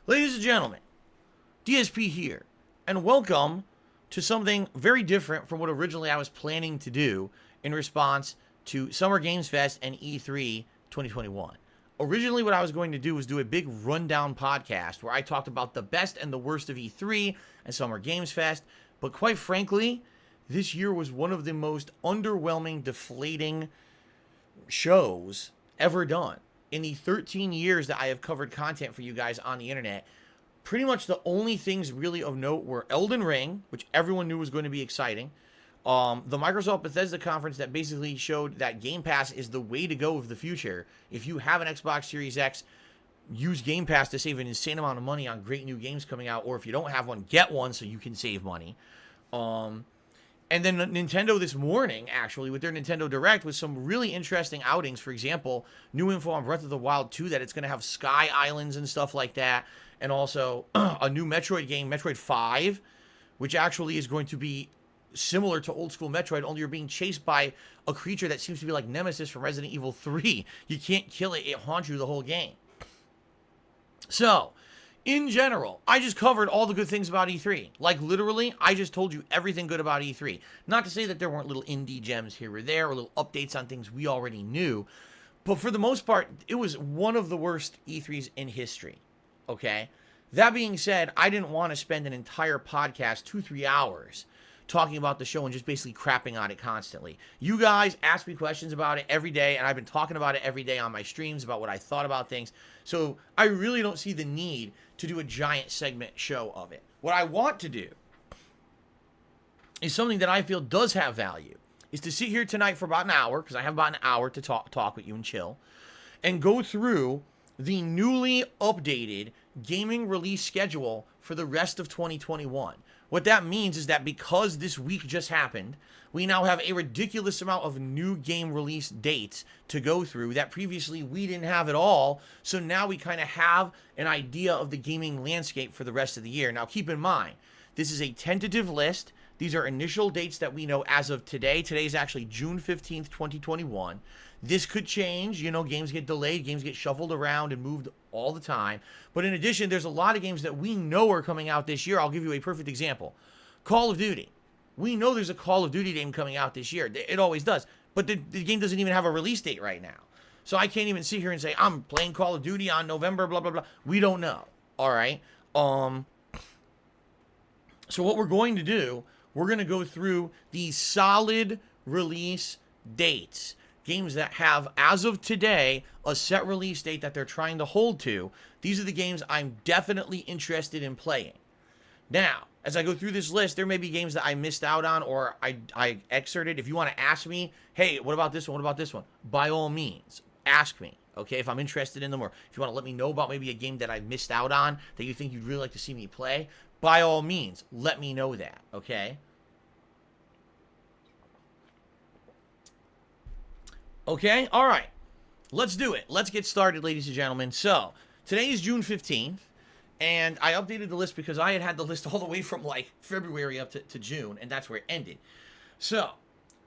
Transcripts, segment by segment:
Ladies and gentlemen, DSP here, and welcome to something very different from what originally I was planning to do in response to Summer Games Fest and E3 2021. Originally, what I was going to do was do a big rundown podcast where I talked about the best and the worst of E3 and Summer Games Fest, but quite frankly, this year was one of the most underwhelming, deflating shows ever done. In the 13 years that I have covered content for you guys on the internet, pretty much the only things really of note were Elden Ring, which everyone knew was going to be exciting. The Microsoft Bethesda conference that basically showed that Game Pass is the way to go of the future. If you have an Xbox Series X, use Game Pass to save an insane amount of money on great new games coming out, or if you don't have one, get one so you can save money. And then Nintendo this morning, actually, with their Nintendo Direct, with some really interesting outings. For example, new info on Breath of the Wild 2, that it's going to have Sky Islands and stuff like that. And also a new Metroid game, Metroid 5, which actually is going to be similar to old school Metroid, only you're being chased by a creature that seems to be like Nemesis from Resident Evil 3. You can't kill it, it haunts you the whole game. So, in general, I just covered all the good things about E3. Like, literally, I just told you everything good about E3. Not to say that there weren't little indie gems here or there, or little updates on things we already knew. But for the most part, it was one of the worst E3s in history. Okay? That being said, I didn't want to spend an entire podcast, 2-3 hours, talking about the show and just basically crapping on it constantly. You guys ask me questions about it every day, and I've been talking about it every day on my streams about what I thought about things. So I really don't see the need to do a giant segment show of it. What I want to do is something that I feel does have value, is to sit here tonight for about an hour, because I have about an hour to talk with you and chill, and go through the newly updated gaming release schedule for the rest of 2021. What that means is that because this week just happened, we now have a ridiculous amount of new game release dates to go through that previously we didn't have at all. So now we kind of have an idea of the gaming landscape for the rest of the year. Now keep in mind, this is a tentative list. These are initial dates that we know as of today. Today is actually June 15th, 2021. This could change. You know, games get delayed, games get shuffled around and moved all the time. But in addition, there's a lot of games that we know are coming out this year. I'll give you a perfect example. Call of Duty. We know there's a Call of Duty game coming out this year. It always does. But the game doesn't even have a release date right now. So I can't even sit here and say, I'm playing Call of Duty on November, blah, blah, blah. We don't know. All right? So what we're going to do, we're going to go through the solid release dates. Games that have, as of today, a set release date that they're trying to hold to. These are the games I'm definitely interested in playing. Now, as I go through this list, there may be games that I missed out on or I excerpted. If you want to ask me, hey, what about this one? What about this one? By all means, ask me, okay, if I'm interested in them, or if you want to let me know about maybe a game that I missed out on that you think you'd really like to see me play, by all means, let me know that, okay? Okay, all right. Let's do it. Let's get started, ladies and gentlemen. So, today is June 15th, and I updated the list because I had the list all the way from, like, February up to June, and that's where it ended. So,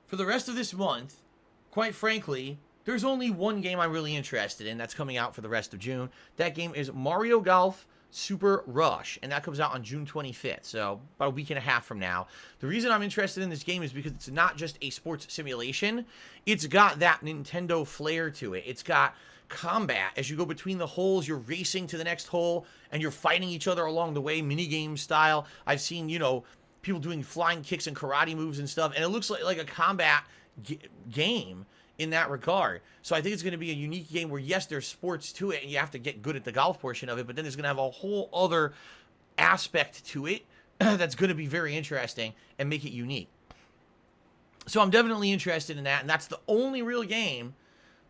for the rest of this month, quite frankly, there's only one game I'm really interested in that's coming out for the rest of June. That game is Mario Golf Super Rush, and that comes out on June 25th, so about a week and a half from now. The reason I'm interested in this game is because it's not just a sports simulation. It's got that Nintendo flair to it. It's got combat. As you go between the holes, you're racing to the next hole, and you're fighting each other along the way, minigame style. I've seen, you know, people doing flying kicks and karate moves and stuff, and it looks like a combat game in that regard. So I think it's going to be a unique game where, yes, there's sports to it and you have to get good at the golf portion of it, but then there's going to have a whole other aspect to it that's going to be very interesting and make it unique. So I'm definitely interested in that, and that's the only real game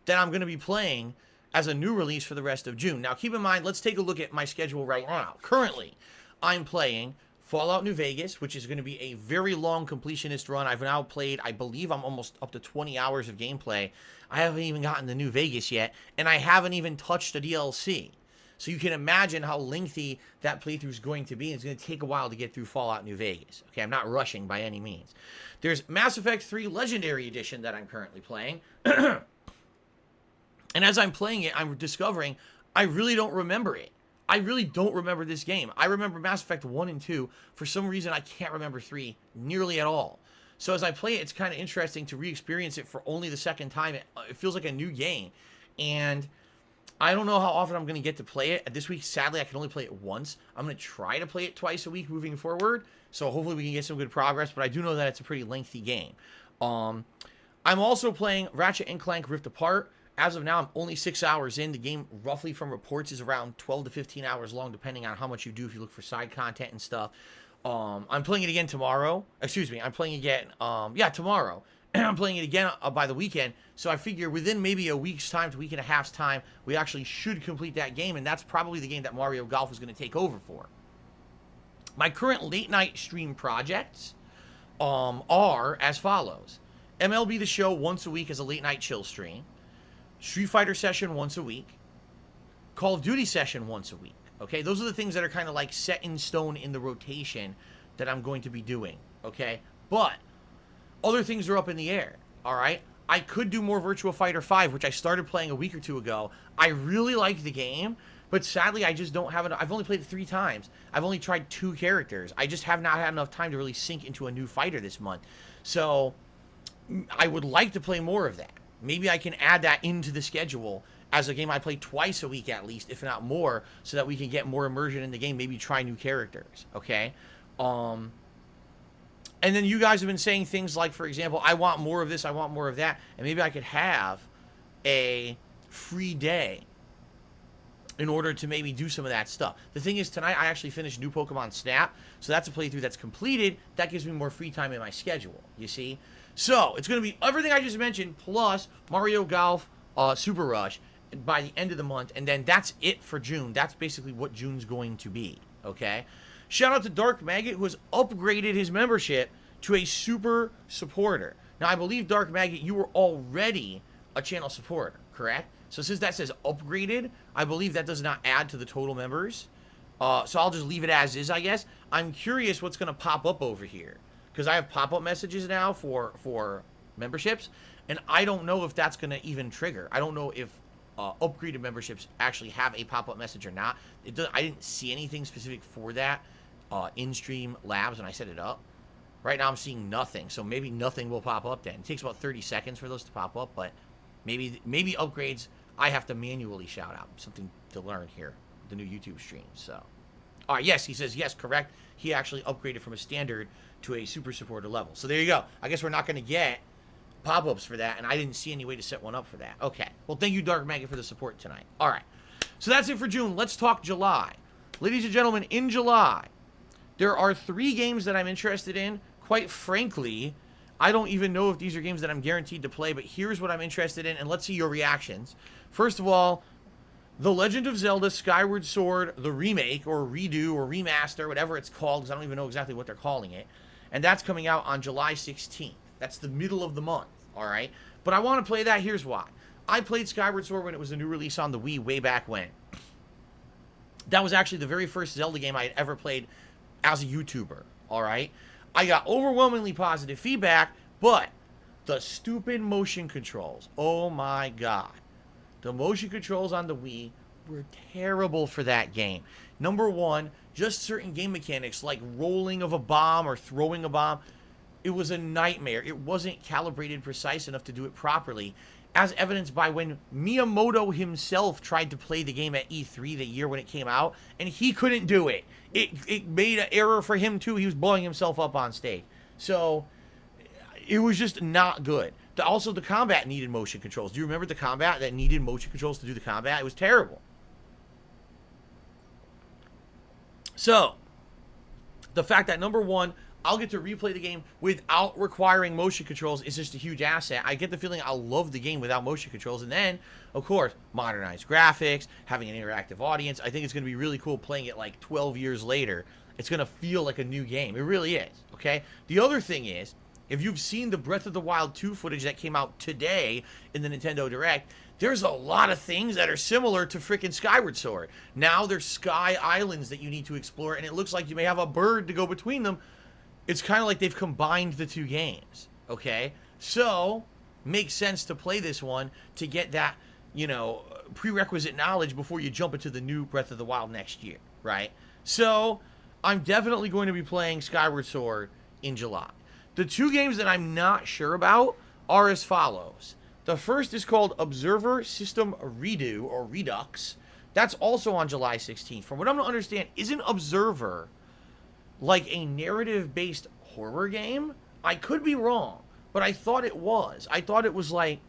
that I'm going to be playing as a new release for the rest of June. Now, keep in mind, let's take a look at my schedule right now. Currently, I'm playing Fallout New Vegas, which is going to be a very long completionist run. I've now played, I believe I'm almost up to 20 hours of gameplay. I haven't even gotten to New Vegas yet, and I haven't even touched a DLC. So you can imagine how lengthy that playthrough is going to be. It's going to take a while to get through Fallout New Vegas. Okay, I'm not rushing by any means. There's Mass Effect 3 Legendary Edition that I'm currently playing. And as I'm playing it, I'm discovering I really don't remember it. I really don't remember this game. I remember Mass Effect 1 and 2. For some reason, I can't remember 3 nearly at all. So as I play it, it's kind of interesting to re-experience it for only the second time. It feels like a new game. And I don't know how often I'm going to get to play it. This week, sadly, I can only play it once. I'm going to try to play it twice a week moving forward. So hopefully we can get some good progress. But I do know that it's a pretty lengthy game. I'm also playing Ratchet & Clank Rift Apart. As of now, I'm only 6 hours in. The game, roughly from reports, is around 12 to 15 hours long, depending on how much you do if you look for side content and stuff. I'm playing it again tomorrow. Excuse me, I'm playing again, tomorrow. And I'm playing it again by the weekend. So I figure within maybe a week's time to week and a half's time, we actually should complete that game. And that's probably the game that Mario Golf is going to take over for. My current late night stream projects are as follows. MLB The Show once a week as a late night chill stream. Street Fighter session once a week. Call of Duty session once a week. Okay, those are the things that are kind of like set in stone in the rotation that I'm going to be doing. Okay, but other things are up in the air. All right, I could do more Virtua Fighter 5, which I started playing a week or two ago. I really like the game, but sadly I just don't have enough. I've only played it 3 times. I've only tried 2 characters. I just have not had enough time to really sink into a new fighter this month. So I would like to play more of that. Maybe I can add that into the schedule as a game I play twice a week at least, if not more, so that we can get more immersion in the game, maybe try new characters, okay? And then you guys have been saying things like, for example, I want more of this, I want more of that, and maybe I could have a free day in order to maybe do some of that stuff. The thing is, tonight I actually finished New Pokemon Snap, so that's a playthrough that's completed. That gives me more free time in my schedule, you see? So, it's going to be everything I just mentioned, plus Mario Golf Super Rush by the end of the month, and then that's it for June. That's basically what June's going to be, okay? Shout out to Dark Maggot, who has upgraded his membership to a super supporter. Now, I believe, Dark Maggot, you were already a channel supporter, correct? So since that says upgraded, I believe that does not add to the total members. So I'll just leave it as is, I guess. I'm curious what's going to pop up over here, because I have pop-up messages now for memberships, and I don't know if that's going to even trigger. I don't know if upgraded memberships actually have a pop-up message or not. I didn't see anything specific for that in Stream Labs when I set it up. Right now I'm seeing nothing, so maybe nothing will pop up then. It takes about 30 seconds for those to pop up, but maybe upgrades I have to manually shout out. Something to learn here, the new YouTube stream. So, all right, yes, he says yes, correct. He actually upgraded from a standard to a super supporter level. So there you go. I guess we're not going to get pop-ups for that, and I didn't see any way to set one up for that. Okay. Well, thank you, Dark Maggot, for the support tonight. All right. So that's it for June. Let's talk July. Ladies and gentlemen, in July, there are 3 games that I'm interested in. Quite frankly, I don't even know if these are games that I'm guaranteed to play, but here's what I'm interested in, and let's see your reactions. First of all, The Legend of Zelda Skyward Sword, the remake, or redo, or remaster, whatever it's called, because I don't even know exactly what they're calling it. And that's coming out on July 16th. That's the middle of the month, all right? But I want to play that. Here's why. I played Skyward Sword when it was a new release on the Wii way back when. That was actually the very first Zelda game I had ever played as a YouTuber, all right? I got overwhelmingly positive feedback, but the stupid motion controls, oh my god. The motion controls on the Wii were terrible for that game. Number one, just certain game mechanics like rolling of a bomb or throwing a bomb, it was a nightmare. It wasn't calibrated precise enough to do it properly, as evidenced by when Miyamoto himself tried to play the game at E3 the year when it came out, and he couldn't do it. It made an error for him too. He was blowing himself up on stage. So it was just not good. Also, the combat needed motion controls. Do you remember the combat that needed motion controls to do the combat? It was terrible. So, the fact that, number one, I'll get to replay the game without requiring motion controls is just a huge asset. I get the feeling I'll love the game without motion controls. And then, of course, modernized graphics, having an interactive audience. I think it's going to be really cool playing it like 12 years later. It's going to feel like a new game. It really is, okay? The other thing is, if you've seen the Breath of the Wild 2 footage that came out today in the Nintendo Direct, there's a lot of things that are similar to frickin' Skyward Sword. Now there's sky islands that you need to explore, and it looks like you may have a bird to go between them. It's kind of like they've combined the 2 games, okay? So, makes sense to play this one to get that you know, prerequisite knowledge before you jump into the new Breath of the Wild next year, right? So I'm definitely going to be playing Skyward Sword in July. The two games that I'm not sure about are as follows. The first is called Observer System Redo or Redux. That's also on July 16th. From what I'm going to understand, isn't Observer like a narrative-based horror game? I could be wrong, but I thought it was. I thought it was like,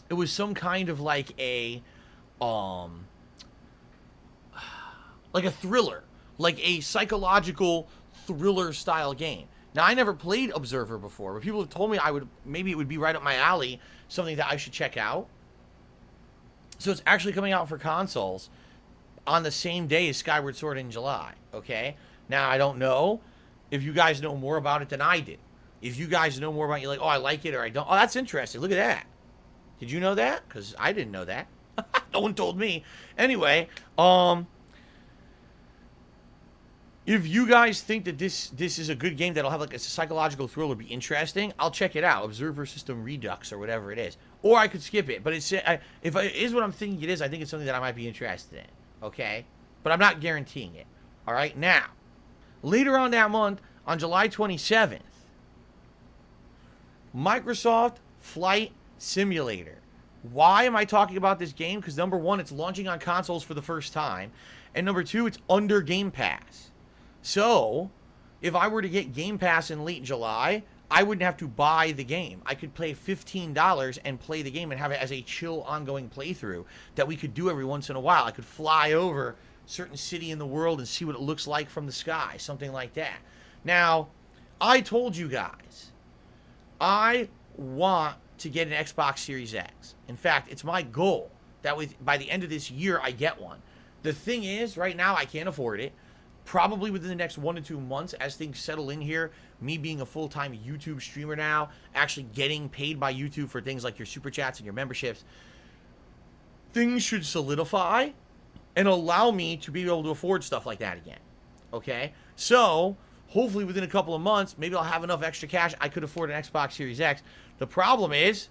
it was some kind of like a thriller, like a psychological thriller style game. Now, I never played Observer before, but people have told me maybe it would be right up my alley, something that I should check out. So it's actually coming out for consoles on the same day as Skyward Sword in July, okay? Now, I don't know if you guys know more about it than I did. If you guys know more about it, you're like, oh, I like it or I don't. Oh, that's interesting. Look at that. Did you know that? Because I didn't know that. No one told me. Anyway, if you guys think that this is a good game that'll have like a psychological thriller, be interesting, I'll check it out. Observer System Redux or whatever it is. Or I could skip it. But if it is what I'm thinking it is, I think it's something that I might be interested in. Okay? But I'm not guaranteeing it. All right? Now, later on that month, on July 27th, Microsoft Flight Simulator. Why am I talking about this game? Because number one, it's launching on consoles for the first time. And number two, it's under Game Pass. So, if I were to get Game Pass in late July, I wouldn't have to buy the game. I could pay $15 and play the game and have it as a chill, ongoing playthrough that we could do every once in a while. I could fly over a certain city in the world and see what it looks like from the sky, something like that. Now, I told you guys, I want to get an Xbox Series X. In fact, it's my goal that by the end of this year, I get one. The thing is, right now, I can't afford it. Probably within the next 1 to 2 months, as things settle in here, me being a full-time YouTube streamer now, actually getting paid by YouTube for things like your super chats and your memberships, things should solidify and allow me to be able to afford stuff like that again. Okay? So, hopefully within a couple of months, maybe I'll have enough extra cash I could afford an Xbox Series X. The problem is,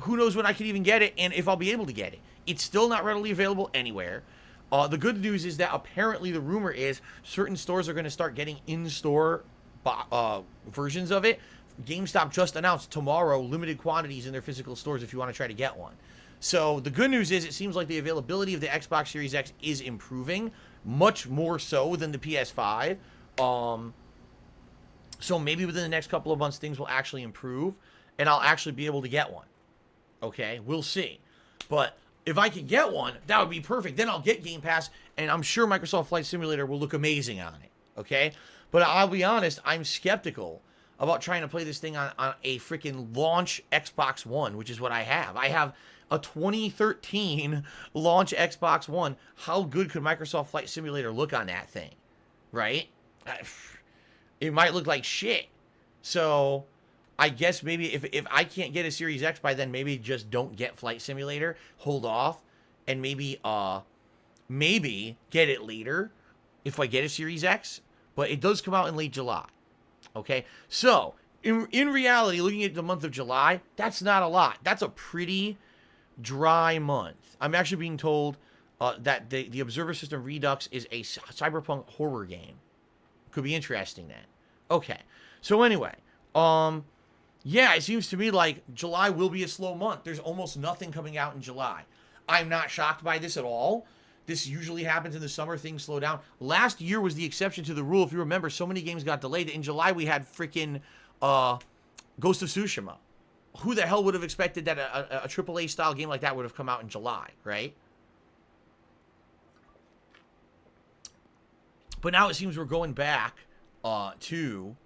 who knows when I can even get it and if I'll be able to get it. It's still not readily available anywhere. The good news is that apparently the rumor is certain stores are going to start getting in-store versions of it. GameStop just announced tomorrow limited quantities in their physical stores if you want to try to get one. So the good news is it seems like the availability of the Xbox Series X is improving, much more so than the PS5. So maybe within the next couple of months things will actually improve and I'll actually be able to get one. Okay, we'll see. But if I can get one, that would be perfect. Then I'll get Game Pass, and I'm sure Microsoft Flight Simulator will look amazing on it, okay? But I'll be honest, I'm skeptical about trying to play this thing on a freaking launch Xbox One, which is what I have. I have a 2013 launch Xbox One. How good could Microsoft Flight Simulator look on that thing, right? It might look like shit. So I guess maybe if I can't get a Series X by then, maybe just don't get Flight Simulator, hold off, and maybe get it later if I get a Series X. But it does come out in late July. Okay? So, in reality, looking at the month of July, that's not a lot. That's a pretty dry month. I'm actually being told that the Observer System Redux is a cyberpunk horror game. Could be interesting then. Okay. So anyway, yeah, it seems to me like July will be a slow month. There's almost nothing coming out in July. I'm not shocked by this at all. This usually happens in the summer. Things slow down. Last year was the exception to the rule. If you remember, so many games got delayed. In July, we had freaking Ghost of Tsushima. Who the hell would have expected that a AAA style game like that would have come out in July, right? But now it seems we're going back to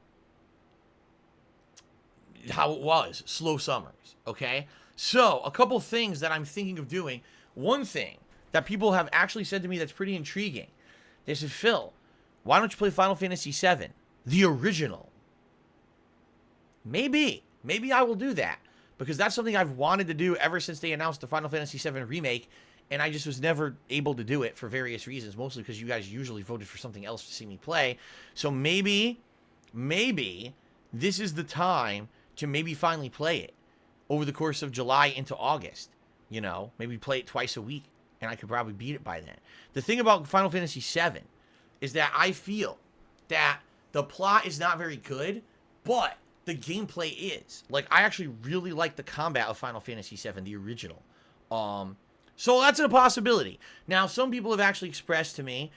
how it was, slow summers, okay? So, a couple things that I'm thinking of doing. One thing that people have actually said to me that's pretty intriguing. They said, Phil, why don't you play Final Fantasy VII, the original? Maybe I will do that, because that's something I've wanted to do ever since they announced the Final Fantasy VII Remake, and I just was never able to do it for various reasons, mostly because you guys usually voted for something else to see me play. So maybe this is the time to maybe finally play it. over the course of July into August. You know, maybe play it twice a week, and I could probably beat it by then. The thing about Final Fantasy VII is that I feel that the plot is not very good, but the gameplay is. Like, I actually really like the combat of Final Fantasy VII, the original. So that's a possibility. Now, some people have actually expressed to me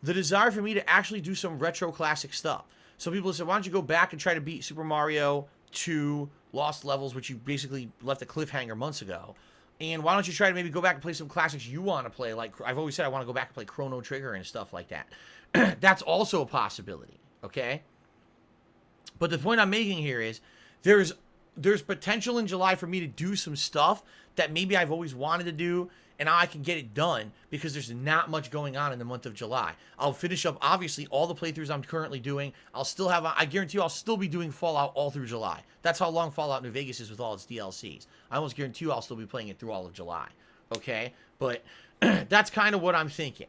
the desire for me to actually do some retro classic stuff. Some people have said, why don't you go back and try to beat Super Mario 2 Lost Levels, which you basically left a cliffhanger months ago. And why don't you try to maybe go back and play some classics you want to play? Like, I've always said I want to go back and play Chrono Trigger and stuff like that. That's also a possibility, okay? But the point I'm making here is there's potential in July for me to do some stuff that maybe I've always wanted to do, and now I can get it done because there's not much going on in the month of July. I'll finish up, obviously, all the playthroughs I'm currently doing. I guarantee you I'll still be doing Fallout all through July. That's how long Fallout New Vegas is with all its DLCs. I almost guarantee you I'll still be playing it through all of July, okay? But that's kind of what I'm thinking,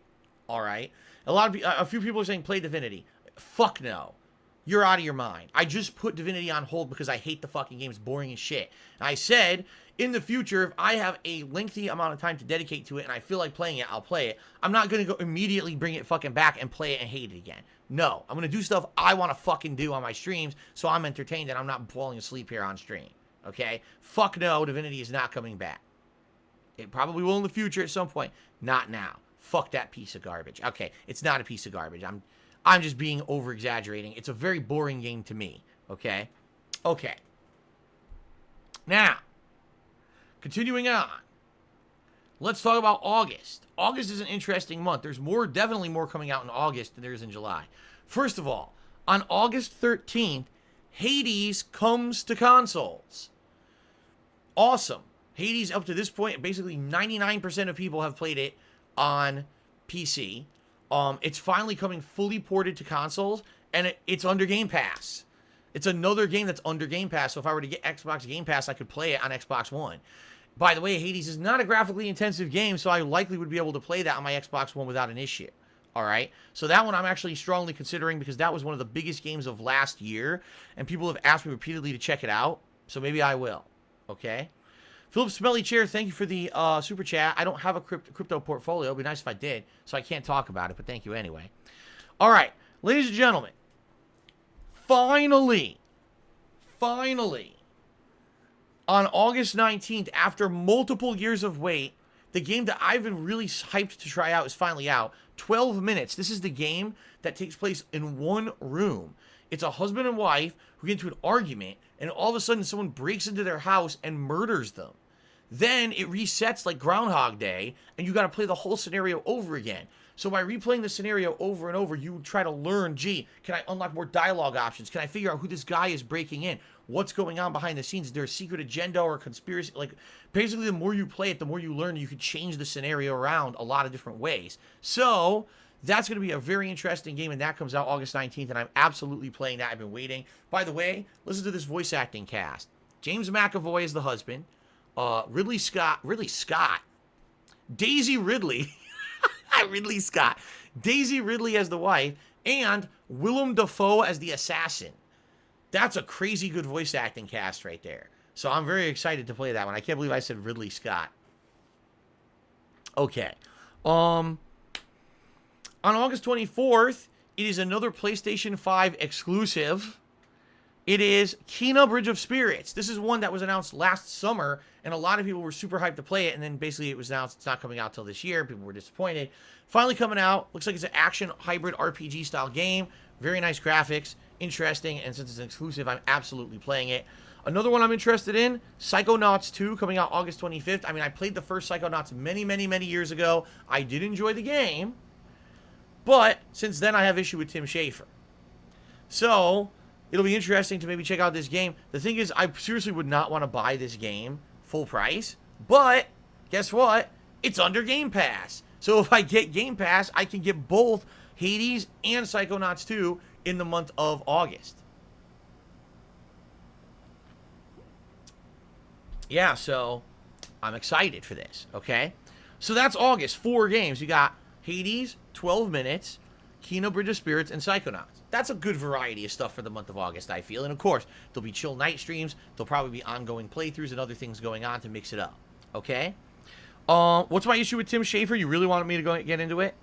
all right? A few people are saying play Divinity. Fuck no. You're out of your mind. I just put Divinity on hold because I hate the fucking game. It's boring as shit. And I said, in the future, if I have a lengthy amount of time to dedicate to it and I feel like playing it, I'll play it. I'm not going to go immediately bring it fucking back and play it and hate it again. No. I'm going to do stuff I want to fucking do on my streams so I'm entertained and I'm not falling asleep here on stream. Okay? Fuck no, Divinity is not coming back. It probably will in the future at some point. Not now. Fuck that piece of garbage. Okay, it's not a piece of garbage. I'm just being over-exaggerating. It's a very boring game to me, okay? Okay. Now, continuing on. Let's talk about August. August is an interesting month. There's definitely more coming out in August than there is in July. First of all, on August 13th, Hades comes to consoles. Awesome. Hades, up to this point, basically 99% of people have played it on PC. It's finally coming fully ported to consoles, and it's under Game Pass. It's another game that's under Game Pass, so if I were to get Xbox Game Pass, I could play it on Xbox One. By the way, Hades is not a graphically intensive game, so I likely would be able to play that on my Xbox One without an issue. Alright? So that one I'm actually strongly considering because that was one of the biggest games of last year, and people have asked me repeatedly to check it out, so maybe I will. Okay? Philip Smelly Chair, thank you for the super chat. I don't have a crypto portfolio. It would be nice if I did, so I can't talk about it, but thank you anyway. All right, ladies and gentlemen, finally, on August 19th, after multiple years of wait, the game that I've been really hyped to try out is finally out. 12 Minutes. This is the game that takes place in one room. It's a husband and wife who get into an argument, and all of a sudden someone breaks into their house and murders them. Then it resets like Groundhog Day, and you got to play the whole scenario over again. So by replaying the scenario over and over, you try to learn, gee, can I unlock more dialogue options? Can I figure out who this guy is breaking in? What's going on behind the scenes? Is there a secret agenda or a conspiracy? Like, basically, the more you play it, the more you learn. You can change the scenario around a lot of different ways. So that's going to be a very interesting game, and that comes out August 19th, and I'm absolutely playing that. I've been waiting. By the way, listen to this voice acting cast. James McAvoy is the husband. Ridley Scott. Daisy Ridley. Ridley Scott. Daisy Ridley as the wife, and Willem Dafoe as the assassin. That's a crazy good voice acting cast right there. So I'm very excited to play that one. I can't believe I said Ridley Scott. Okay. On August 24th, it is another PlayStation 5 exclusive. It is Kena Bridge of Spirits. This is one that was announced last summer, and a lot of people were super hyped to play it, and then basically it was announced it's not coming out till this year. People were disappointed. Finally coming out. Looks like it's an action hybrid RPG style game. Very nice graphics. Interesting, and since it's an exclusive, I'm absolutely playing it. Another one I'm interested in, Psychonauts 2, coming out August 25th. I mean, I played the first Psychonauts many years ago. I did enjoy the game, but since then I have issue with Tim Schafer. So it'll be interesting to maybe check out this game. The thing is, I seriously would not want to buy this game full price, but guess what? It's under Game Pass. So if I get Game Pass, I can get both Hades and Psychonauts 2 in the month of August. Yeah, so I'm excited for this, okay? So that's August. 4 games. You got Hades, 12 Minutes, Kino Bridge of Spirits, and Psychonauts. That's a good variety of stuff for the month of August, I feel. And of course, there'll be chill night streams. There'll probably be ongoing playthroughs and other things going on to mix it up. Okay? What's my issue with Tim Schafer? You really wanted me to go get into it?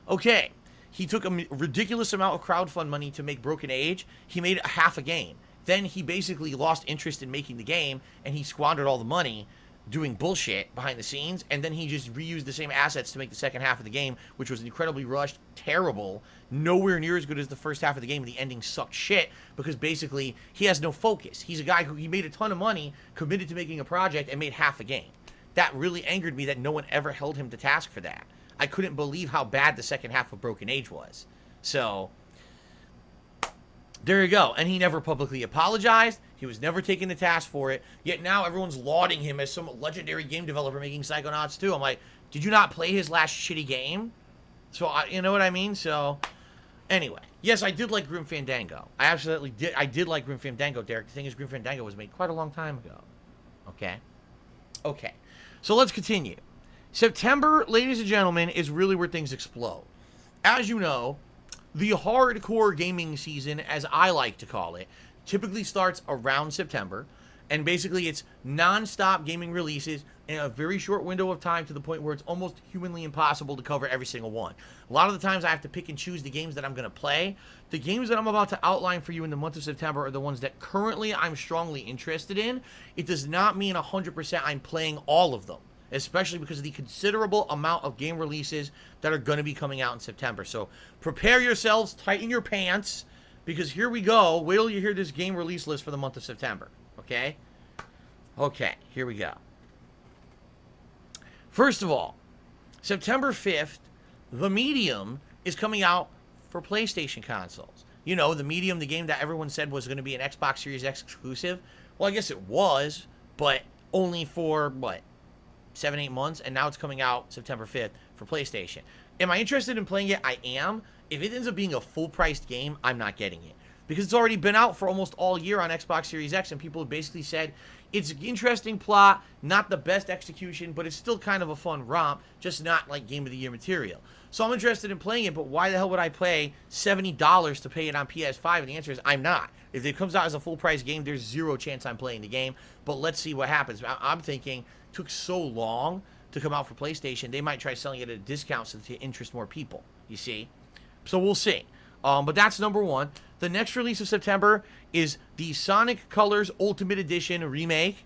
Okay. He took a ridiculous amount of crowdfund money to make Broken Age. He made half a game. Then he basically lost interest in making the game, and he squandered all the money doing bullshit behind the scenes, and then he just reused the same assets to make the second half of the game, which was incredibly rushed, terrible, nowhere near as good as the first half of the game, and the ending sucked shit, because basically, he has no focus. He's a guy who, he made a ton of money, committed to making a project, and made half a game. That really angered me that no one ever held him to task for that. I couldn't believe how bad the second half of Broken Age was. So, there you go. And he never publicly apologized. He was never taken to task for it. Yet now everyone's lauding him as some legendary game developer making Psychonauts 2. I'm like, did you not play his last shitty game? So, you know what I mean? So, anyway. Yes, I did like Grim Fandango. I absolutely did. I did like Grim Fandango, Derek. The thing is, Grim Fandango was made quite a long time ago. Okay? Okay. So, let's continue. September, ladies and gentlemen, is really where things explode. As you know, the hardcore gaming season, as I like to call it, typically starts around September, and basically it's non-stop gaming releases in a very short window of time to the point where it's almost humanly impossible to cover every single one. A lot of the times I have to pick and choose the games that I'm going to play. The games that I'm about to outline for you in the month of September are the ones that currently I'm strongly interested in. It does not mean 100% I'm playing all of them, especially because of the considerable amount of game releases that are going to be coming out in September. So prepare yourselves, tighten your pants, because here we go. Wait till you hear this game release list for the month of September, okay? Okay, here we go. First of all, September 5th, The Medium is coming out for PlayStation consoles. You know, The Medium, the game that everyone said was going to be an Xbox Series X exclusive. Well, I guess it was, but only for, what, 7-8 months, and now it's coming out September 5th for PlayStation. Am I interested in playing it? I am. If it ends up being a full-priced game, I'm not getting it, because it's already been out for almost all year on Xbox Series X, and people have basically said it's an interesting plot, not the best execution, but it's still kind of a fun romp, just not like Game of the Year material. So I'm interested in playing it, but why the hell would I pay $70 to pay it on PS5? And the answer is I'm not. If it comes out as a full-price game, there's zero chance I'm playing the game, but let's see what happens. I'm thinking it took so long to come out for PlayStation, they might try selling it at a discount so to interest more people, you see? So we'll see. But that's number one. The next release of September is the Sonic Colors Ultimate Edition remake.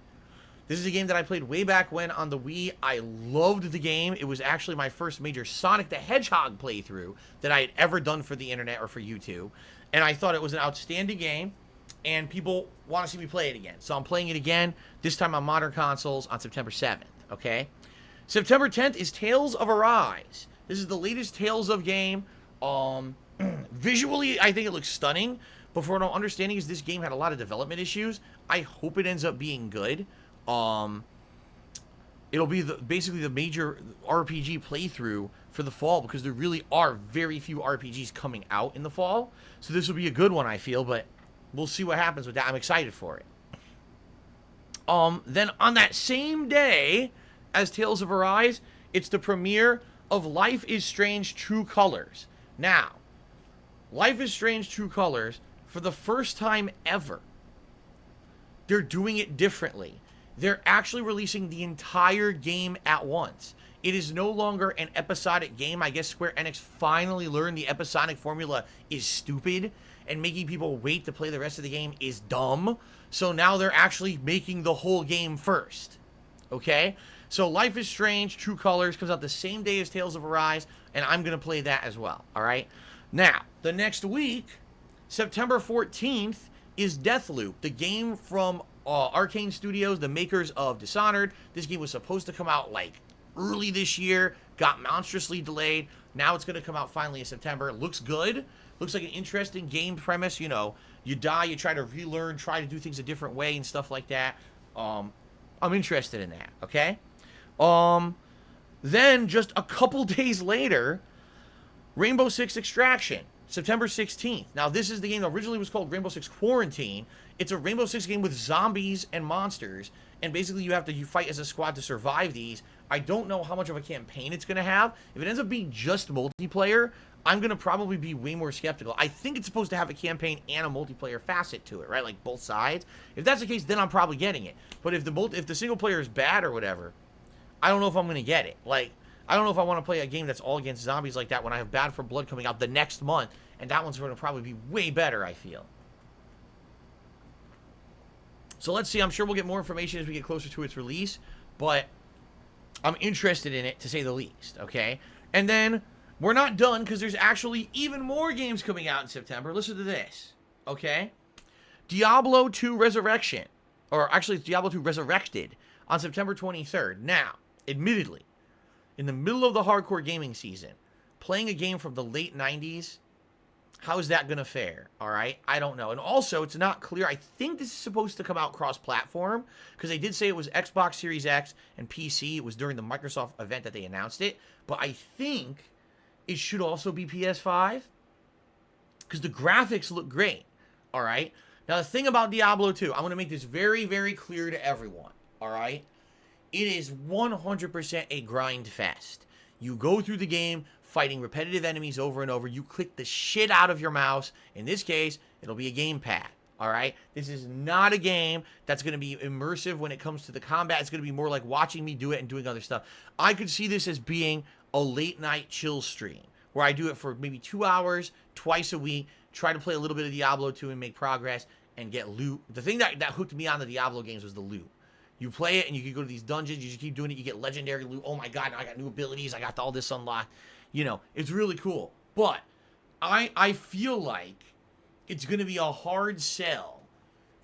This is a game that I played way back when on the Wii. I loved the game. It was actually my first major Sonic the Hedgehog playthrough that I had ever done for the internet or for YouTube. And I thought it was an outstanding game, and people want to see me play it again. So I'm playing it again, this time on modern consoles on September 7th, okay? September 10th is Tales of Arise. This is the latest Tales of game. Visually, I think it looks stunning, but from what I'm understanding is this game had a lot of development issues. I hope it ends up being good. It'll be basically the major RPG playthrough for the fall, because there really are very few RPGs coming out in the fall. So this will be a good one, I feel, but we'll see what happens with that. I'm excited for it. Then on that same day as Tales of Arise, it's the premiere of Life is Strange True Colors. Now, Life is Strange True Colors, for the first time ever, they're doing it differently. They're actually releasing the entire game at once. It is no longer an episodic game. I guess Square Enix finally learned the episodic formula is stupid, and making people wait to play the rest of the game is dumb. So now they're actually making the whole game first. Okay? So Life is Strange True Colors comes out the same day as Tales of Arise, and I'm going to play that as well. Alright? Now, the next week, September 14th, is Deathloop, the game from Arcane Studios, the makers of Dishonored. This game was supposed to come out like early this year, got monstrously delayed. Now it's going to come out finally in September. It looks good. Looks like an interesting game premise. You know, you die, you try to relearn, try to do things a different way and stuff like that. I'm interested in that, okay? Then just a couple days later, Rainbow Six Extraction, September 16th. Now, this is the game that originally was called Rainbow Six Quarantine. It's a Rainbow Six game with zombies and monsters, and basically you fight as a squad to survive these. I don't know how much of a campaign it's going to have. If it ends up being just multiplayer, I'm going to probably be way more skeptical. I think it's supposed to have a campaign and a multiplayer facet to it, right? Like both sides. If that's the case, then I'm probably getting it. But if the single player is bad or whatever, I don't know if I'm going to get it. Like, I don't know if I want to play a game that's all against zombies like that when I have Bad for Blood coming out the next month, and that one's going to probably be way better, I feel. So let's see. I'm sure we'll get more information as we get closer to its release, but I'm interested in it, to say the least, okay? And then we're not done, because there's actually even more games coming out in September. Listen to this, okay? Diablo 2 Resurrection, or actually it's Diablo 2 Resurrected on September 23rd. Now, admittedly, in the middle of the hardcore gaming season, playing a game from the late 90s, how is that going to fare? All right, I don't know. And also, it's not clear. I think this is supposed to come out cross-platform, because they did say it was Xbox Series X and PC. It was during the Microsoft event that they announced it. But I think it should also be PS5, because the graphics look great. All right. Now, the thing about Diablo 2, I'm going to make this very, very clear to everyone. All right. It is 100% a grind fest. You go through the game fighting repetitive enemies over and over. You click the shit out of your mouse. In this case, it'll be a gamepad. All right? This is not a game that's going to be immersive when it comes to the combat. It's going to be more like watching me do it and doing other stuff. I could see this as being a late night chill stream where I do it for maybe 2 hours, twice a week, try to play a little bit of Diablo 2 and make progress and get loot. The thing that hooked me on the Diablo games was the loot. You play it, and you can go to these dungeons. You just keep doing it. You get legendary loot. Oh, my God, now I got new abilities. I got all this unlocked. You know, it's really cool. But I feel like it's going to be a hard sell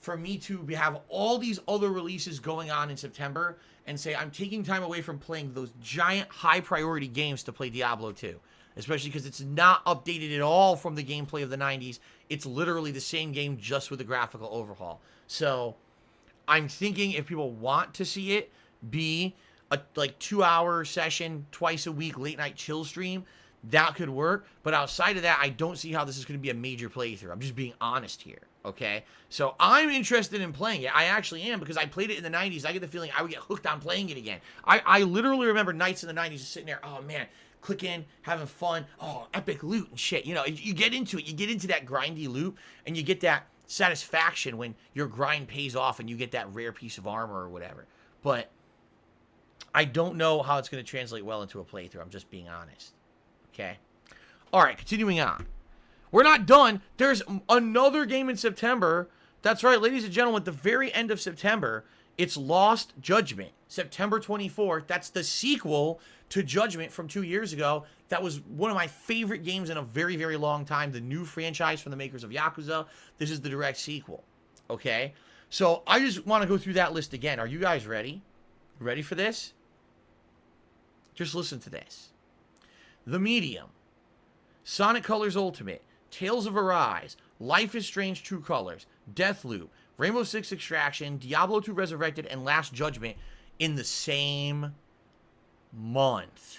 for me to have all these other releases going on in September and say I'm taking time away from playing those giant high-priority games to play Diablo 2. Especially because it's not updated at all from the gameplay of the 90s. It's literally the same game, just with a graphical overhaul. So I'm thinking if people want to see it be a like 2-hour session twice a week, late night chill stream, that could work. But outside of that, I don't see how this is going to be a major playthrough. I'm just being honest here, okay? So I'm interested in playing it. I actually am, because I played it in the 90s. I get the feeling I would get hooked on playing it again. I literally remember nights in the 90s just sitting there, oh man, click in, having fun, oh, epic loot and shit. You know, you get into it. You get into that grindy loot, and you get that satisfaction when your grind pays off and you get that rare piece of armor or whatever. But I don't know how it's going to translate well into a playthrough. I'm just being honest. Okay? All right, continuing on. We're not done. There's another game in September. That's right, ladies and gentlemen, at the very end of September, it's Lost Judgment. September 24th. That's the sequel to Judgment from 2 years ago. That was one of my favorite games in a very, very long time. The new franchise from the makers of Yakuza. This is the direct sequel. Okay? So I just want to go through that list again. Are you guys ready? Ready for this? Just listen to this. The Medium, Sonic Colors Ultimate, Tales of Arise, Life is Strange True Colors, Deathloop, Rainbow Six Extraction, Diablo 2 Resurrected, and Last Judgment in the same month.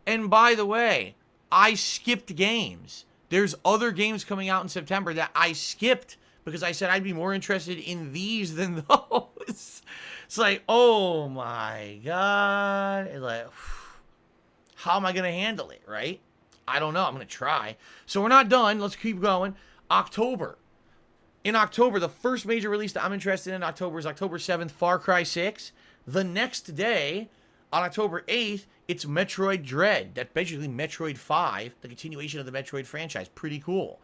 And by the way, I skipped games. There's other games coming out in September that I skipped because I said I'd be more interested in these than those. It's like, oh my God. It's like, how am I going to handle it, right? I don't know. I'm going to try. So we're not done. Let's keep going. October. In October, the first major release that I'm interested in October is October 7th, Far Cry 6. The next day, on October 8th, it's Metroid Dread. That's basically Metroid 5, the continuation of the Metroid franchise. Pretty cool.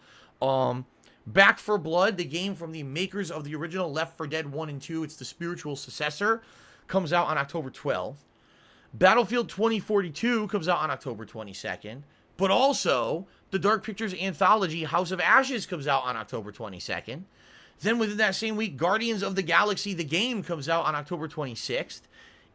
Back for Blood, the game from the makers of the original Left 4 Dead 1 and 2. It's the spiritual successor. Comes out on October 12th. Battlefield 2042 comes out on October 22nd. But also, the Dark Pictures anthology House of Ashes comes out on October 22nd. Then within that same week, Guardians of the Galaxy, the game, comes out on October 26th.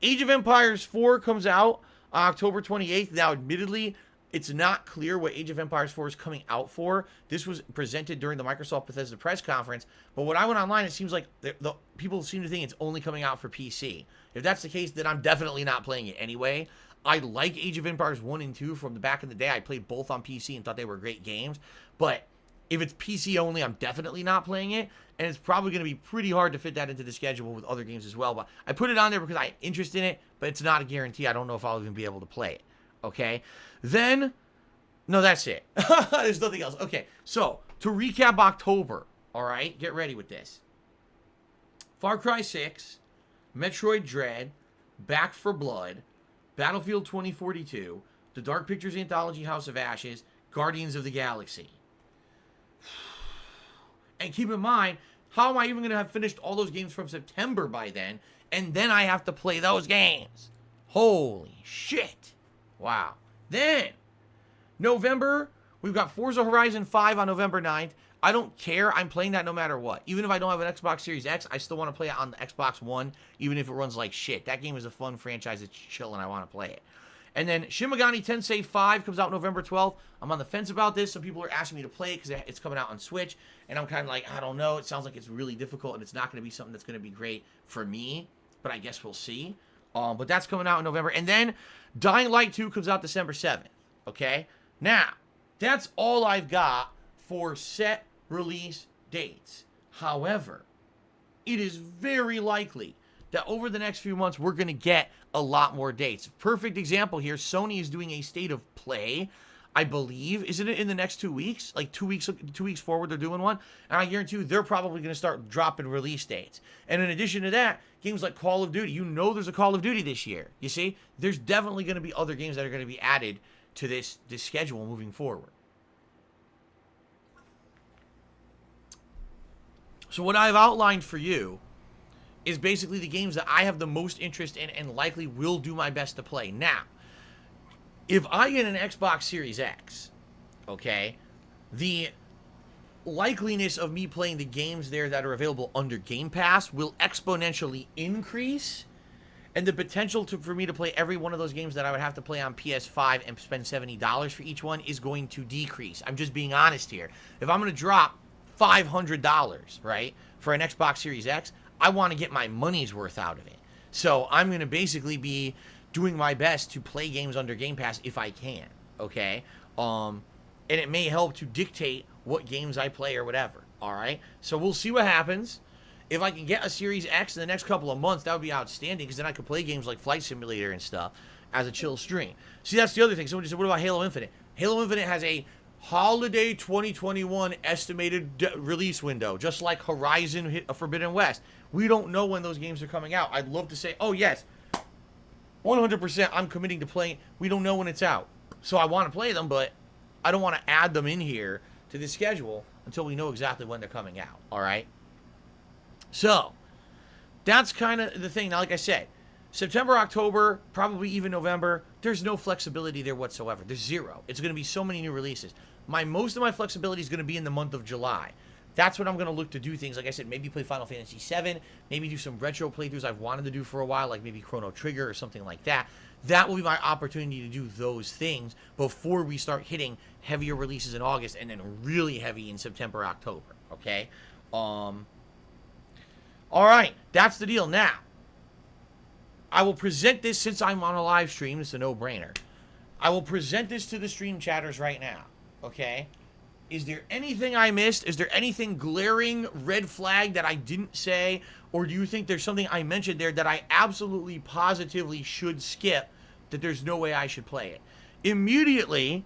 Age of Empires 4 comes out on October 28th. Now, admittedly, it's not clear what Age of Empires 4 is coming out for. This was presented during the Microsoft Bethesda press conference. But when I went online, it seems like the people seem to think it's only coming out for PC. If that's the case, then I'm definitely not playing it anyway. I like Age of Empires 1 and 2 from the back in the day. I played both on PC and thought they were great games. But If it's PC only, I'm definitely not playing it. And it's probably going to be pretty hard to fit that into the schedule with other games as well. But I put it on there because I have interest in it, but it's not a guarantee. I don't know if I'll even be able to play it. Okay? Then, no, that's it. There's nothing else. Okay, so to recap October, all right? Get ready with this. Far Cry 6, Metroid Dread, Back 4 Blood, Battlefield 2042, The Dark Pictures Anthology House of Ashes, Guardians of the Galaxy. And keep in mind, how am I even going to have finished all those games from September by then? And then I have to play those games. Holy shit. Wow. Then, November, we've got Forza Horizon 5 on November 9th. I don't care. I'm playing that no matter what. Even if I don't have an Xbox Series X, I still want to play it on the Xbox One, even if it runs like shit. That game is a fun franchise. It's chill, and I want to play it. And then Shin Megami Tensei 5 comes out November 12th. I'm on the fence about this. Some people are asking me to play it because it's coming out on Switch. And I'm kind of like, I don't know. It sounds like it's really difficult, and it's not going to be something that's going to be great for me. But I guess we'll see. But that's coming out in November. And then Dying Light 2 comes out December 7th. Okay? Now, that's all I've got for set release dates. However, it is very likely that over the next few months, we're going to get a lot more dates. Perfect example here, Sony is doing a state of play, I believe. Isn't it in the next 2 weeks? Like 2 weeks forward, they're doing one. And I guarantee you, they're probably going to start dropping release dates. And in addition to that, games like Call of Duty, you know there's a Call of Duty this year. You see? There's definitely going to be other games that are going to be added to this schedule moving forward. So what I've outlined for you is basically the games that I have the most interest in and likely will do my best to play. Now, if I get an Xbox Series X, okay, the likeliness of me playing the games there that are available under Game Pass will exponentially increase, and the potential for me to play every one of those games that I would have to play on PS5 and spend $70 for each one is going to decrease. I'm just being honest here. If I'm going to drop $500, right, for an Xbox Series X, I want to get my money's worth out of it. So I'm going to basically be doing my best to play games under Game Pass if I can, okay? And it may help to dictate what games I play or whatever, all right? So we'll see what happens. If I can get a Series X in the next couple of months, that would be outstanding, because then I could play games like Flight Simulator and stuff as a chill stream. See, that's the other thing. Someone just said, what about Halo Infinite? Halo Infinite has a holiday 2021 estimated release window, just like Horizon Forbidden West. We don't know when those games are coming out. I'd love to say, oh yes, 100% I'm committing to playing. We don't know when it's out. So I want to play them, but I don't want to add them in here to the schedule until we know exactly when they're coming out. All right? So that's kind of the thing. Now, like I said, September, October, probably even November, there's no flexibility there whatsoever. There's zero. It's going to be so many new releases. Most of my flexibility is going to be in the month of July. That's when I'm going to look to do things. Like I said, maybe play Final Fantasy VII, maybe do some retro playthroughs I've wanted to do for a while, like maybe Chrono Trigger or something like that. That will be my opportunity to do those things before we start hitting heavier releases in August and then really heavy in September, October. Okay? All right. That's the deal. Now, I will present this since I'm on a live stream. It's a no-brainer. I will present this to the stream chatters right now. Okay? Is there anything I missed? Is there anything glaring red flag that I didn't say? Or do you think there's something I mentioned there that I absolutely positively should skip, that there's no way I should play it? Immediately,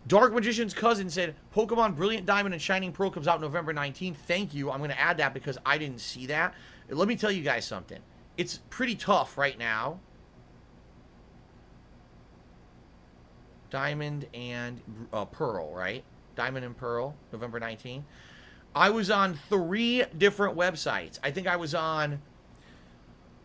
Dark Magician's cousin said, Pokemon Brilliant Diamond and Shining Pearl comes out November 19th. Thank you. I'm going to add that because I didn't see that. Let me tell you guys something. It's pretty tough right now. Diamond and Pearl, right? Diamond and Pearl, November 19th. I was on 3 different websites. I think I was on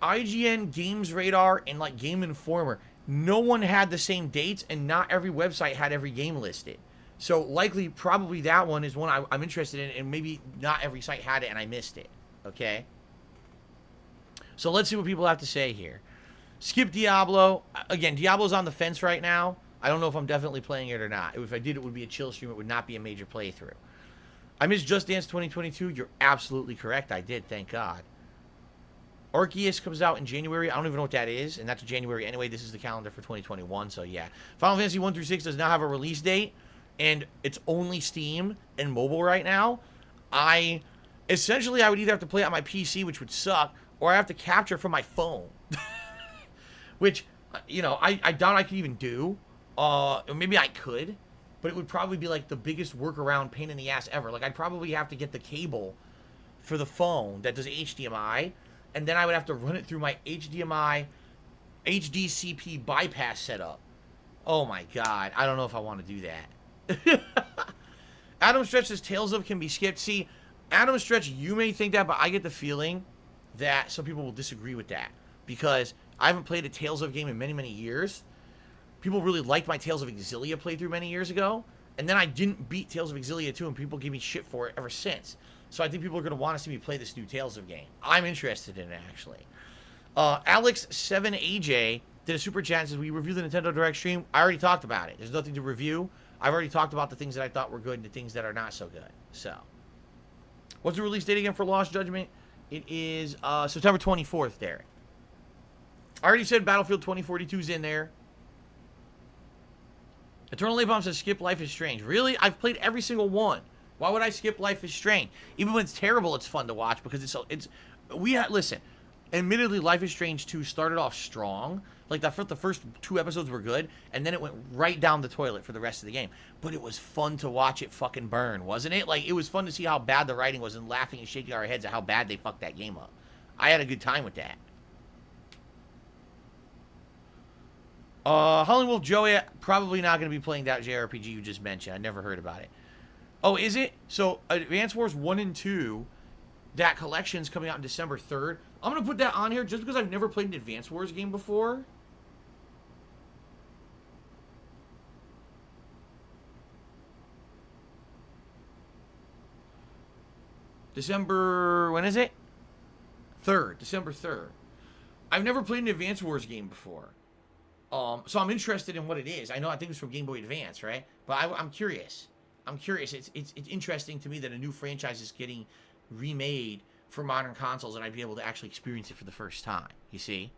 IGN, Games Radar, and like Game Informer. No one had the same dates, and not every website had every game listed. So likely, probably that one is one I'm interested in, and maybe not every site had it, and I missed it. Okay? So let's see what people have to say here. Skip Diablo. Again, Diablo's on the fence right now. I don't know if I'm definitely playing it or not. If I did, it would be a chill stream. It would not be a major playthrough. I missed Just Dance 2022. You're absolutely correct. I did, thank God. Arceus comes out in January. I don't even know what that is, and that's January anyway. This is the calendar for 2021, so yeah. Final Fantasy 1 through 6 does not have a release date. and it's only Steam and mobile right now, I would either have to play it on my PC, which would suck, or I have to capture from my phone, which, I doubt I could even do. Maybe I could, but it would probably be like the biggest workaround pain in the ass ever. Like, I'd probably have to get the cable for the phone that does HDMI, and then I would have to run it through my HDMI HDCP bypass setup. Oh my god, I don't know if I want to do that. Adam Stretch says Tales of can be skipped. See, Adam Stretch, you may think that, but I get the feeling that some people will disagree with that, because I haven't played a Tales of game in many, many years. People really liked my Tales of Exilia playthrough many years ago, and then I didn't beat Tales of Exilia 2, and people give me shit for it ever since. So I think people are going to want to see me play this new Tales of game. I'm interested in it, actually. Alex7AJ did a super chat and says, we reviewed the Nintendo Direct stream. I already talked about it. There's nothing to review. I've already talked about the things that I thought were good and the things that are not so good. So, what's the release date again for Lost Judgment? It is September 24th, Derek. I already said Battlefield 2042 is in there. Eternal Napalm says skip Life is Strange. Really? I've played every single one. Why would I skip Life is Strange? Even when it's terrible, it's fun to watch because listen. Admittedly, Life is Strange 2 started off strong. Like, the first 2 episodes were good, and then it went right down the toilet for the rest of the game. But it was fun to watch it fucking burn, wasn't it? Like, it was fun to see how bad the writing was and laughing and shaking our heads at how bad they fucked that game up. I had a good time with that. Howling Wolf Joey, probably not going to be playing that JRPG you just mentioned. I never heard about it. Oh, is it? So, Advance Wars 1 and 2, that collection's coming out on December 3rd. I'm going to put that on here just because I've never played an Advance Wars game before. December, when is it? 3rd, December 3rd. I've never played an Advance Wars game before. So I'm interested in what it is. I think it's from Game Boy Advance, right? But I'm curious. It's interesting to me that a new franchise is getting remade for modern consoles, and I'd be able to actually experience it for the first time. You see?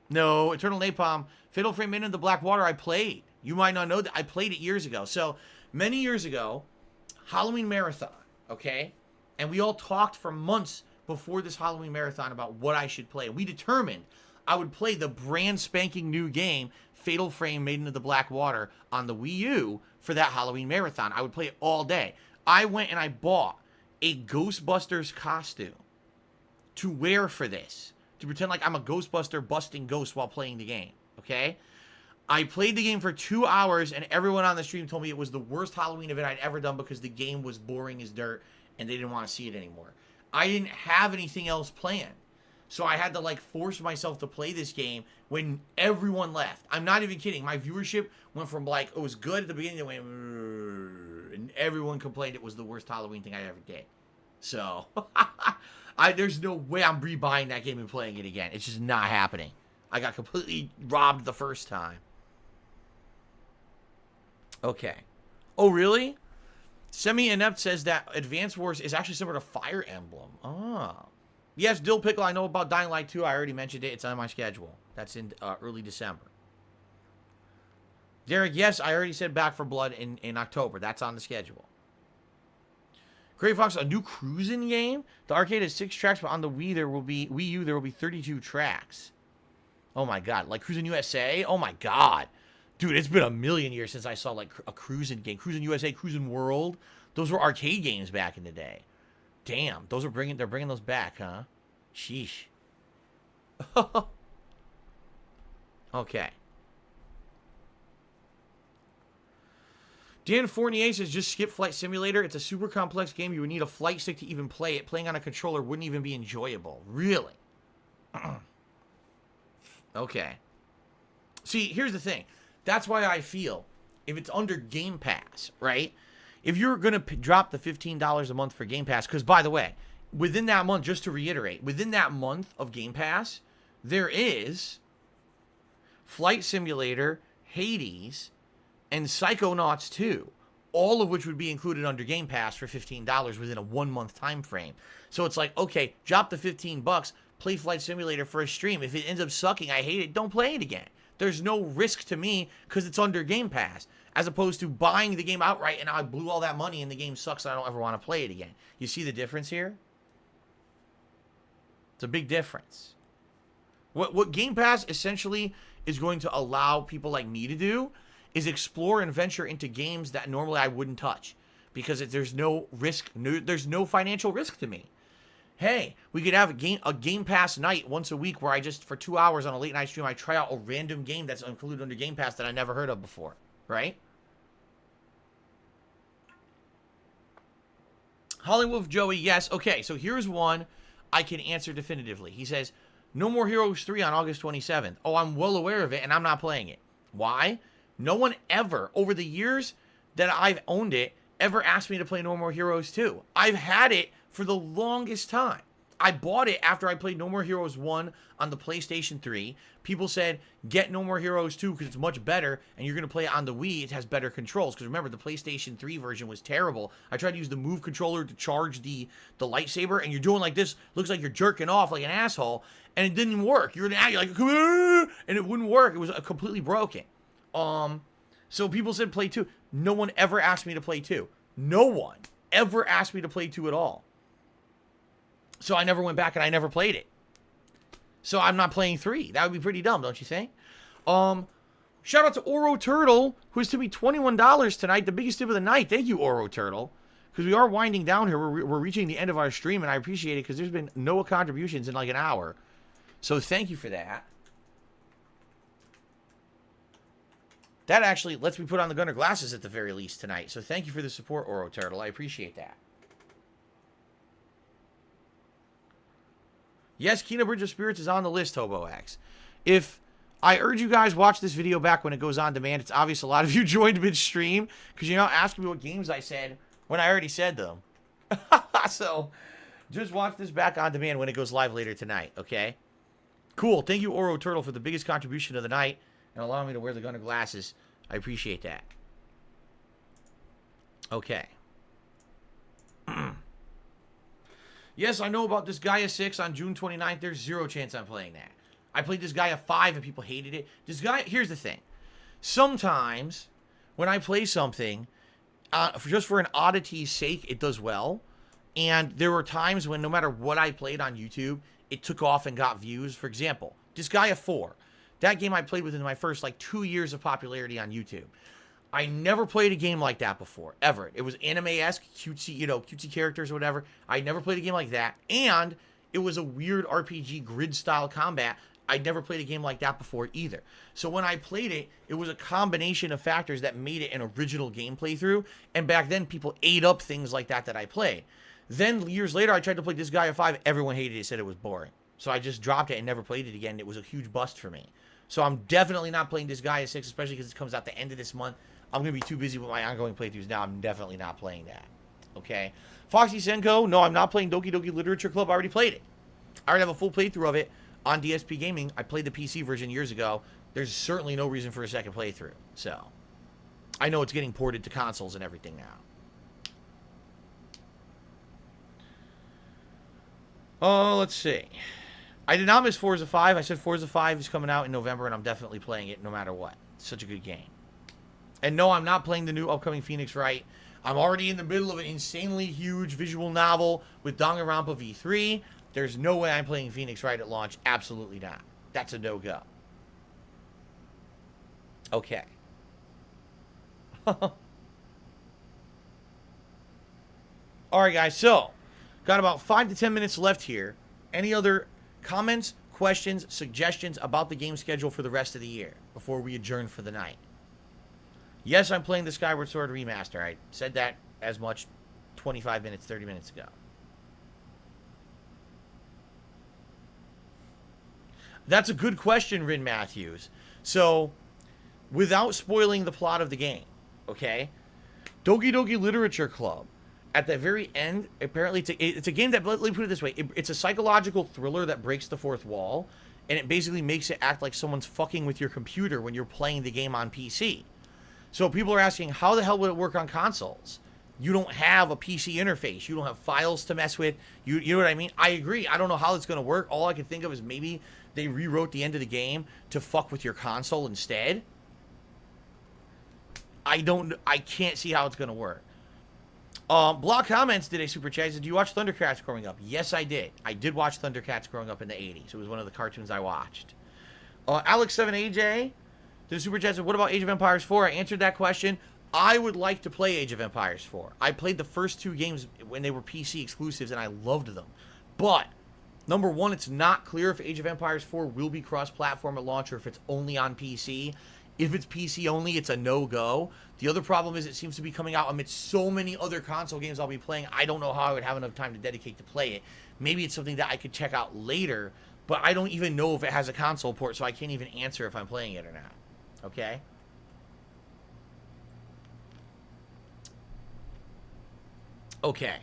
No, Eternal Napalm, Fatal Frame Into the Black Water, I played. You might not know that. I played it years ago. So, many years ago, Halloween Marathon, okay? And we all talked for months before this Halloween Marathon about what I should play. We determined I would play the brand spanking new game, Fatal Frame Made Into the Black Water, on the Wii U for that Halloween Marathon. I would play it all day. I went and I bought a Ghostbusters costume to wear for this, to pretend like I'm a Ghostbuster busting ghosts while playing the game, okay? I played the game for 2 hours, and everyone on the stream told me it was the worst Halloween event I'd ever done because the game was boring as dirt, and they didn't want to see it anymore. I didn't have anything else planned. So I had to, force myself to play this game when everyone left. I'm not even kidding. My viewership went from, it was good at the beginning, it went, and everyone complained it was the worst Halloween thing I ever did. So, there's no way I'm rebuying that game and playing it again. It's just not happening. I got completely robbed the first time. Okay. Oh, really? Semi-Inept says that Advance Wars is actually similar to Fire Emblem. Oh. Yes, Dill Pickle, I know about Dying Light 2. I already mentioned it. It's on my schedule. That's in early December. Derek, yes, I already said Back 4 Blood in October. That's on the schedule. Gray Fox, a new cruising game? The arcade has 6 tracks, but on the Wii U there will be 32 tracks. Oh my god. Like Cruising USA? Oh my god. Dude, it's been a million years since I saw a cruising game. Cruising USA, Cruising World. Those were arcade games back in the day. Damn, they're bringing those back, huh? Sheesh. Okay. Dan Fournier says, just skip Flight Simulator. It's a super complex game. You would need a flight stick to even play it. Playing on a controller wouldn't even be enjoyable. Really? Okay. See, here's the thing. That's why I feel, if it's under Game Pass, right? If you're going to drop the $15 a month for Game Pass, because, by the way, within that month, just to reiterate, within that month of Game Pass, there is Flight Simulator, Hades, and Psychonauts 2, all of which would be included under Game Pass for $15 within a 1-month time frame. So it's like, okay, drop the $15, play Flight Simulator for a stream. If it ends up sucking, I hate it, don't play it again. There's no risk to me because it's under Game Pass, as opposed to buying the game outright and I blew all that money and the game sucks and I don't ever want to play it again. You see the difference here? It's a big difference. What Game Pass essentially is going to allow people like me to do is explore and venture into games that normally I wouldn't touch, because there's no risk, there's no financial risk to me. Hey, we could have a Game Pass night once a week where I just, for 2 hours on a late night stream, I try out a random game that's included under Game Pass that I never heard of before, right? Hollywood Joey, yes. Okay, so here's one I can answer definitively. He says, No More Heroes 3 on August 27th. Oh, I'm well aware of it, and I'm not playing it. Why? No one ever, over the years that I've owned it, ever asked me to play No More Heroes 2. I've had it for the longest time. I bought it after I played No More Heroes 1 on the PlayStation 3. People said, get No More Heroes 2 because it's much better, and you're going to play it on the Wii. It has better controls. Because remember, the PlayStation 3 version was terrible. I tried to use the Move controller to charge the lightsaber, and you're doing like this. Looks like you're jerking off like an asshole, and it didn't work. You're like, and it wouldn't work. It was completely broken. So people said play 2. No one ever asked me to play 2. No one ever asked me to play 2 at all. So I never went back and I never played it. So I'm not playing 3. That would be pretty dumb, don't you think? Shout out to Oro Turtle, who is to be $21 tonight, the biggest tip of the night. Thank you, Oro Turtle. Because we are winding down here. We're reaching the end of our stream, and I appreciate it because there's been no contributions in like an hour. So thank you for that. That actually lets me put on the Gunner glasses at the very least tonight. So thank you for the support, Oro Turtle. I appreciate that. Yes, Kena Bridge of Spirits is on the list, Hobo X. If I urge you guys watch this video back when it goes on demand, it's obvious a lot of you joined mid-stream because you're not asking me what games I said when I already said them. So just watch this back on demand when it goes live later tonight, okay? Cool. Thank you, Oro Turtle, for the biggest contribution of the night and allowing me to wear the Gunner glasses. I appreciate that. Okay. Yes, I know about this Gaia 6 on June 29th. There's zero chance I'm playing that. I played this Gaia 5 and people hated it. Here's the thing. Sometimes when I play something, just for an oddity's sake, it does well. And there were times when no matter what I played on YouTube, it took off and got views. For example, this Gaia 4. That game I played within my first 2 years of popularity on YouTube. I never played a game like that before, ever. It was anime-esque, cutesy, cutesy characters or whatever. I never played a game like that. And it was a weird RPG grid-style combat. I'd never played a game like that before either. So when I played it, it was a combination of factors that made it an original game playthrough. And back then, people ate up things like that I played. Then, years later, I tried to play this Gaia 5. Everyone hated it, said it was boring. So I just dropped it and never played it again. It was a huge bust for me. So I'm definitely not playing this Gaia 6, especially because it comes out the end of this month. I'm going to be too busy with my ongoing playthroughs now. I'm definitely not playing that. Okay? Foxy Senko, no, I'm not playing Doki Doki Literature Club. I already played it. I already have a full playthrough of it on DSPGaming. I played the PC version years ago. There's certainly no reason for a second playthrough. So, I know it's getting ported to consoles and everything now. Oh, let's see. I did not miss Forza 5. I said Forza 5 is coming out in November, and I'm definitely playing it no matter what. It's such a good game. And no, I'm not playing the new upcoming Phoenix Wright. I'm already in the middle of an insanely huge visual novel with Danganronpa V3. There's no way I'm playing Phoenix Wright at launch. Absolutely not. That's a no-go. Okay. All right, guys. So, got about 5 to 10 minutes left here. Any other comments, questions, suggestions about the game schedule for the rest of the year before we adjourn for the night? Yes, I'm playing the Skyward Sword Remaster. I said that as much 25 minutes, 30 minutes ago. That's a good question, Rin Matthews. So, without spoiling the plot of the game, okay? Doki Doki Literature Club, at the very end, apparently it's a game that, let me put it this way, it's a psychological thriller that breaks the fourth wall, and it basically makes it act like someone's fucking with your computer when you're playing the game on PC. So people are asking, how the hell would it work on consoles? You don't have a PC interface. You don't have files to mess with. You know what I mean? I agree. I don't know how it's going to work. All I can think of is maybe they rewrote the end of the game to fuck with your console instead. I can't see how it's gonna work. Block Comments did a super chat. Did you watch Thundercats growing up? Yes, I did. I did watch Thundercats growing up in the 80s. It was one of the cartoons I watched. Alex7AJ did a super chat. Said, what about Age of Empires 4? I answered that question. I would like to play Age of Empires 4. I played the first 2 games when they were PC exclusives, and I loved them. But, number one, it's not clear if Age of Empires 4 will be cross-platform at launch or if it's only on PC. If it's PC only, it's a no-go. The other problem is it seems to be coming out amidst so many other console games I'll be playing. I don't know how I would have enough time to dedicate to play it. Maybe it's something that I could check out later, but I don't even know if it has a console port, so I can't even answer if I'm playing it or not. Okay? Okay.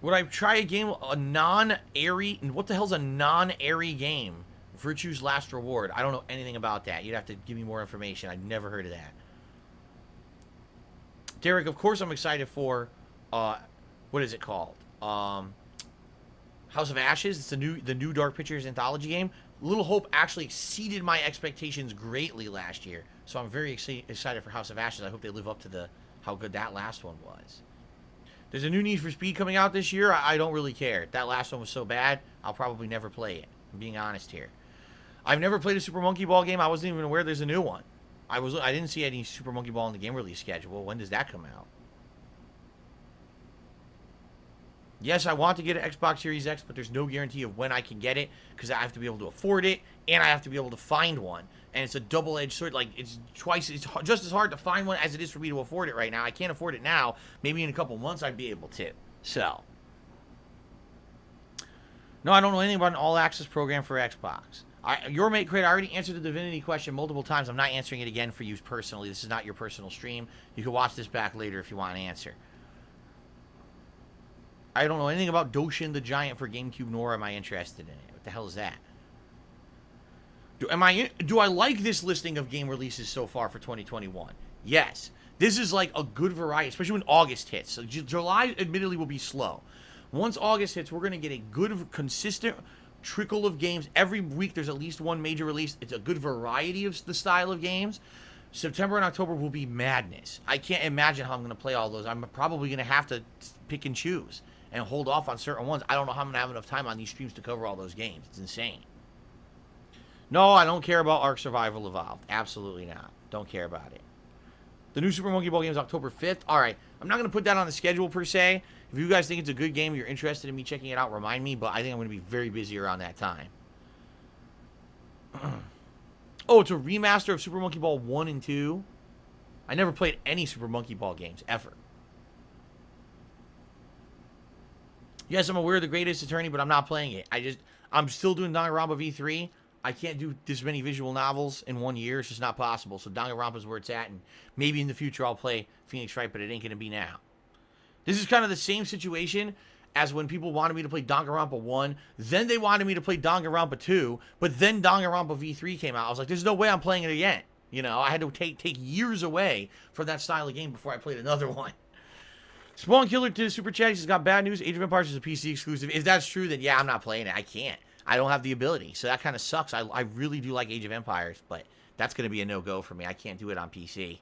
Would I try a game, a non-airy... What the hell's a non-airy game? Virtue's Last Reward. I don't know anything about that. You'd have to give me more information. I've never heard of that. Derek, of course I'm excited for, what is it called? House of Ashes. It's the new Dark Pictures anthology game. Little Hope actually exceeded my expectations greatly last year. So I'm very excited for House of Ashes. I hope they live up to how good that last one was. There's a new Need for Speed coming out this year. I don't really care. That last one was so bad, I'll probably never play it. I'm being honest here. I've never played a Super Monkey Ball game. I wasn't even aware there's a new one. I didn't see any Super Monkey Ball in the game release schedule. When does that come out? Yes, I want to get an Xbox Series X, but there's no guarantee of when I can get it because I have to be able to afford it and I have to be able to find one. And it's a double-edged sword. Like, it's just as hard to find one as it is for me to afford it right now. I can't afford it now. Maybe in a couple months I'd be able to. So. No, I don't know anything about an all-access program for Xbox. Your Mate Crate, I already answered the Divinity question multiple times. I'm not answering it again for you personally. This is not your personal stream. You can watch this back later if you want an answer. I don't know anything about Doshin the Giant for GameCube, nor am I interested in it. What the hell is that? Do I like this listing of game releases so far for 2021? Yes. This is like a good variety, especially when August hits. So July, admittedly, will be slow. Once August hits, we're going to get a good, consistent trickle of games. Every week there's at least one major release. It's a good variety of the style of games. September and October will be madness. I can't imagine how I'm going to play all those. I'm probably going to have to pick and choose and hold off on certain ones. I don't know how I'm going to have enough time on these streams to cover all those games. It's insane. No, I don't care about Ark Survival Evolved. Absolutely not. Don't care about it. The new Super Monkey Ball game is October 5th. All right. I'm not going to put that on the schedule per se. If you guys think it's a good game, you're interested in me checking it out, remind me. But I think I'm going to be very busy around that time. Oh, it's a remaster of Super Monkey Ball 1 and 2. I never played any Super Monkey Ball games, ever. Yes, I'm aware of the Greatest Attorney, but I'm not playing it. I'm still doing Danganronpa V3. I can't do this many visual novels in 1 year. It's just not possible. So Danganronpa is where it's at, and maybe in the future I'll play Phoenix Wright, but it ain't going to be now. This is kind of the same situation as when people wanted me to play Danganronpa 1, then they wanted me to play Danganronpa 2, but then Danganronpa V3 came out. I was like, there's no way I'm playing it again. You know, I had to take years away from that style of game before I played another one. Spawn Killer to Super Chat, he's got bad news. Age of Empires is a PC exclusive. If that's true, then yeah, I'm not playing it. I can't. I don't have the ability. So that kind of sucks. I really do like Age of Empires, but that's going to be a no-go for me. I can't do it on PC.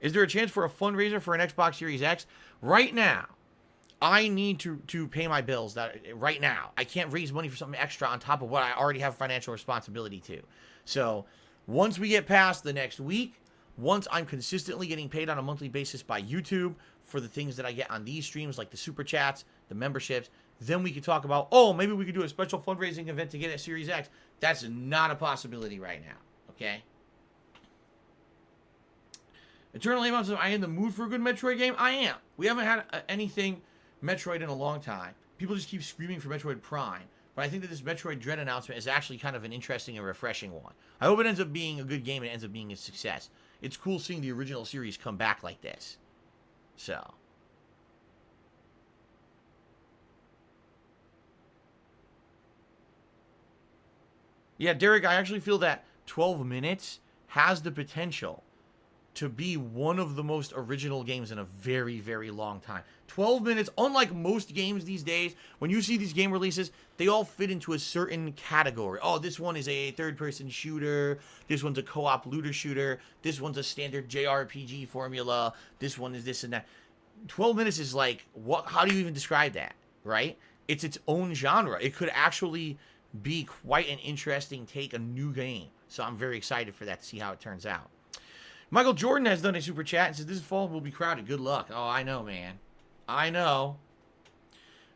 Is there a chance for a fundraiser for an Xbox Series X? Right now, I need to pay my bills right now. I can't raise money for something extra on top of what I already have financial responsibility to. So once we get past the next week, once I'm consistently getting paid on a monthly basis by YouTube for the things that I get on these streams, like the Super Chats, the memberships, then we could talk about, oh, maybe we could do a special fundraising event to get a Series X. That's not a possibility right now, okay? Eternal Aim says, I am in the mood for a good Metroid game. I am. We haven't had anything Metroid in a long time. People just keep screaming for Metroid Prime. But I think that this Metroid Dread announcement is actually kind of an interesting and refreshing one. I hope it ends up being a good game and it ends up being a success. It's cool seeing the original series come back like this. So. Yeah, Derek, I actually feel that 12 minutes has the potential to be one of the most original games in a very, very long time. 12 minutes, unlike most games these days, when you see these game releases, they all fit into a certain category. Oh, this one is a third-person shooter. This one's a co-op looter shooter. This one's a standard JRPG formula. This one is this and that. 12 minutes is like, what? How do you even describe that, right? It's its own genre. It could actually be quite an interesting take, a new game. So I'm very excited for that to see how it turns out. Michael Jordan has done a super chat and says, this fall will be crowded. Good luck. Oh, I know, man. I know.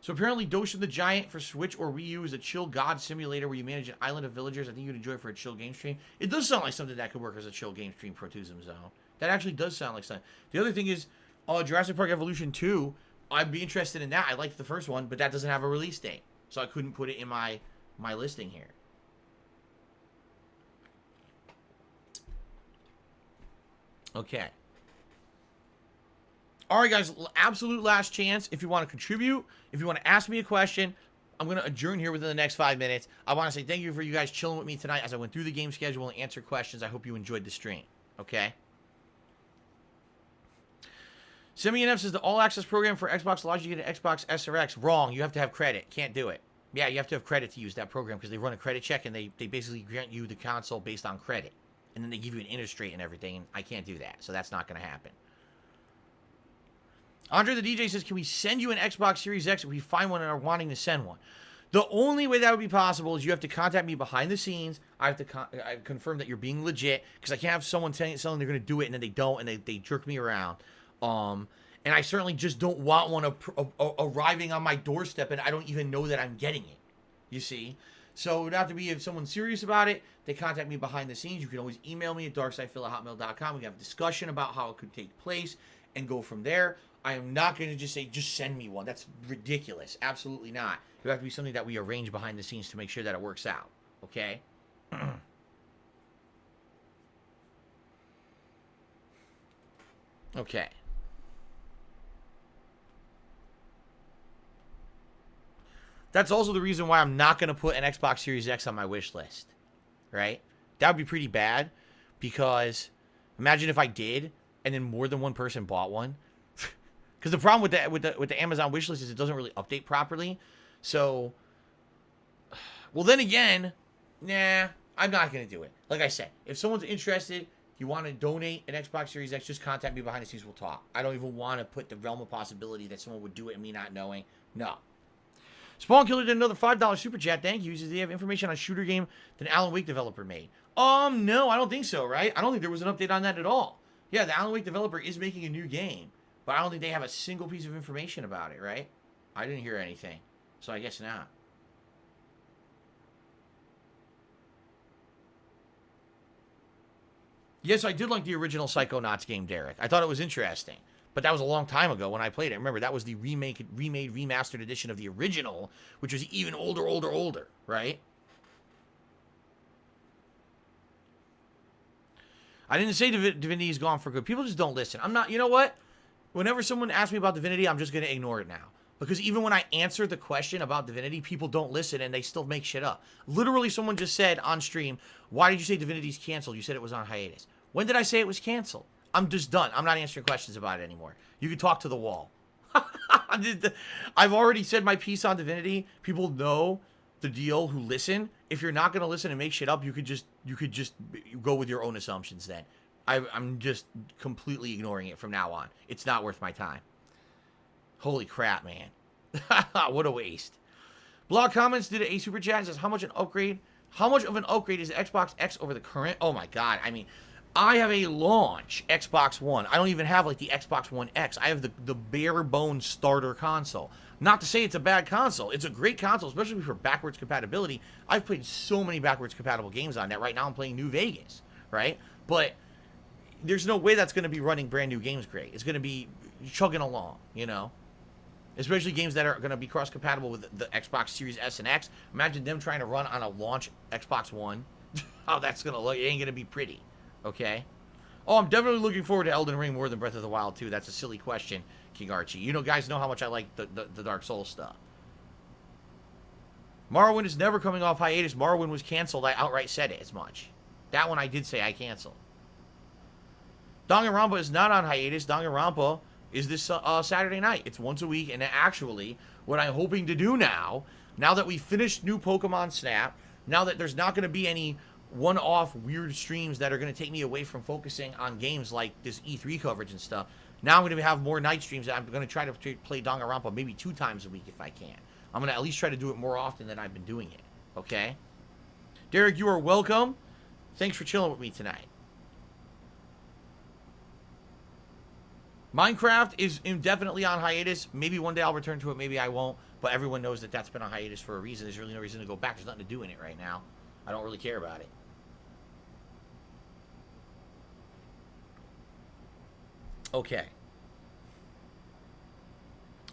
So apparently Doshin the Giant for Switch or Wii U is a chill god simulator where you manage an island of villagers. I think you'd enjoy it for a chill game stream. It does sound like something that could work as a chill game stream, Protusum Zone. That actually does sound like something. The other thing is, Jurassic Park Evolution 2, I'd be interested in that. I liked the first one, but that doesn't have a release date. So I couldn't put it in my listing here. Okay. All right, guys. Absolute last chance. If you want to contribute, if you want to ask me a question, I'm going to adjourn here within the next 5 minutes. I want to say thank you for you guys chilling with me tonight as I went through the game schedule and answered questions. I hope you enjoyed the stream. Okay? Simeon F says the all-access program for Xbox allows you to get an Xbox S or X. Wrong. You have to have credit. Can't do it. Yeah, you have to have credit to use that program because they run a credit check and they basically grant you the console based on credit. And then they give you an interest and everything, and I can't do that, so that's not going to happen. Andre the DJ says, can we send you an Xbox Series X if we find one and are wanting to send one? The only way that would be possible is you have to contact me behind the scenes. I have to confirm that you're being legit, because I can't have someone telling they're going to do it, and then they don't, and they jerk me around. And I certainly just don't want one arriving on my doorstep, and I don't even know that I'm getting it, you see? So it would have to be if someone's serious about it, they contact me behind the scenes. You can always email me at darksidefil@hotmail.com. We can have a discussion about how it could take place and go from there. I am not going to just say, just send me one. That's ridiculous. Absolutely not. It would have to be something that we arrange behind the scenes to make sure that it works out. Okay? Okay. That's also the reason why I'm not going to put an Xbox Series X on my wish list, right? That would be pretty bad because imagine if I did and then more than one person bought one. Because the problem with the Amazon wish list is it doesn't really update properly. So, well, then again, nah, I'm not going to do it. Like I said, if someone's interested, you want to donate an Xbox Series X, just contact me behind the scenes. We'll talk. I don't even want to put the realm of possibility that someone would do it and me not knowing. No. Spawn Killer did another $5 super chat. Thank you. He says they have information on a shooter game that an Alan Wake developer made. No, I don't think so, right? I don't think there was an update on that at all. Yeah, the Alan Wake developer is making a new game, but I don't think they have a single piece of information about it, right? I didn't hear anything, so I guess not. Yes, I did like the original Psychonauts game, Derek. I thought it was interesting. But that was a long time ago when I played it. Remember, that was the remade, remastered edition of the original, which was even older, right? I didn't say Divinity is gone for good. People just don't listen. I'm not, you know what? Whenever someone asks me about Divinity, I'm just going to ignore it now. Because even when I answer the question about Divinity, people don't listen and they still make shit up. Literally, someone just said on stream, why did you say Divinity's canceled? You said it was on hiatus. When did I say it was canceled? I'm just done. I'm not answering questions about it anymore. You can talk to the wall. I've already said my piece on Divinity. People know the deal who listen. If you're not going to listen and make shit up, you could just go with your own assumptions then. I'm just completely ignoring it from now on. It's not worth my time. Holy crap, man. What a waste. Blog Comments did a super chat and says, how much of an upgrade is the Xbox X over the current? Oh my god. I mean, I have a launch Xbox One. I don't even have like the Xbox One X. I have the bare bones starter console. Not to say it's a bad console. It's a great console, especially for backwards compatibility. I've played so many backwards compatible games on that. Right now I'm playing New Vegas, right? But there's no way that's going to be running brand new games great. It's going to be chugging along, you know? Especially games that are going to be cross-compatible with the Xbox Series S and X. Imagine them trying to run on a launch Xbox One. How that's going to look. It ain't going to be pretty. Okay? Oh, I'm definitely looking forward to Elden Ring more than Breath of the Wild 2. That's a silly question, King Archie. You know, guys know how much I like the Dark Souls stuff. Morrowind is never coming off hiatus. Morrowind was canceled. I outright said it as much. That one I did say I canceled. Danganronpa is not on hiatus. Danganronpa is this Saturday night. It's once a week, and actually, what I'm hoping to do now that we finished new Pokemon Snap, now that there's not going to be any one-off weird streams that are going to take me away from focusing on games like this E3 coverage and stuff, now I'm going to have more night streams. I'm going to try to play Danganronpa maybe 2 times a week if I can. I'm going to at least try to do it more often than I've been doing it, okay? Derek, you are welcome. Thanks for chilling with me tonight. Minecraft is indefinitely on hiatus. Maybe one day I'll return to it, maybe I won't. But everyone knows that that's been on hiatus for a reason. There's really no reason to go back. There's nothing to do in it right now. I don't really care about it. Okay.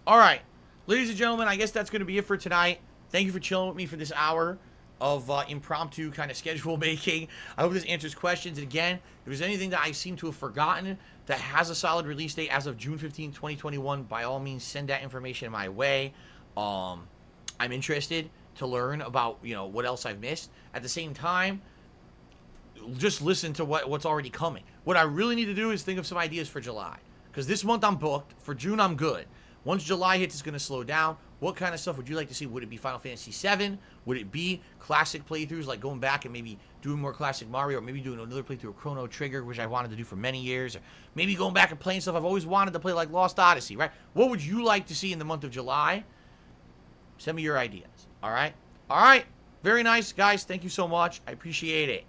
All right. Ladies and gentlemen, I guess that's going to be it for tonight. Thank you for chilling with me for this hour of impromptu kind of schedule making. I hope this answers questions. And again, if there's anything that I seem to have forgotten that has a solid release date as of June 15, 2021, by all means, send that information my way. I'm interested to learn about, what else I've missed. At the same time, just listen to what's already coming. What I really need to do is think of some ideas for July. Because this month I'm booked. For June, I'm good. Once July hits, it's going to slow down. What kind of stuff would you like to see? Would it be Final Fantasy VII? Would it be classic playthroughs, like going back and maybe doing more classic Mario, or maybe doing another playthrough of Chrono Trigger, which I wanted to do for many years, or maybe going back and playing stuff I've always wanted to play, like Lost Odyssey, right? What would you like to see in the month of July? Send me your ideas, all right? All right, very nice, guys. Thank you so much. I appreciate it.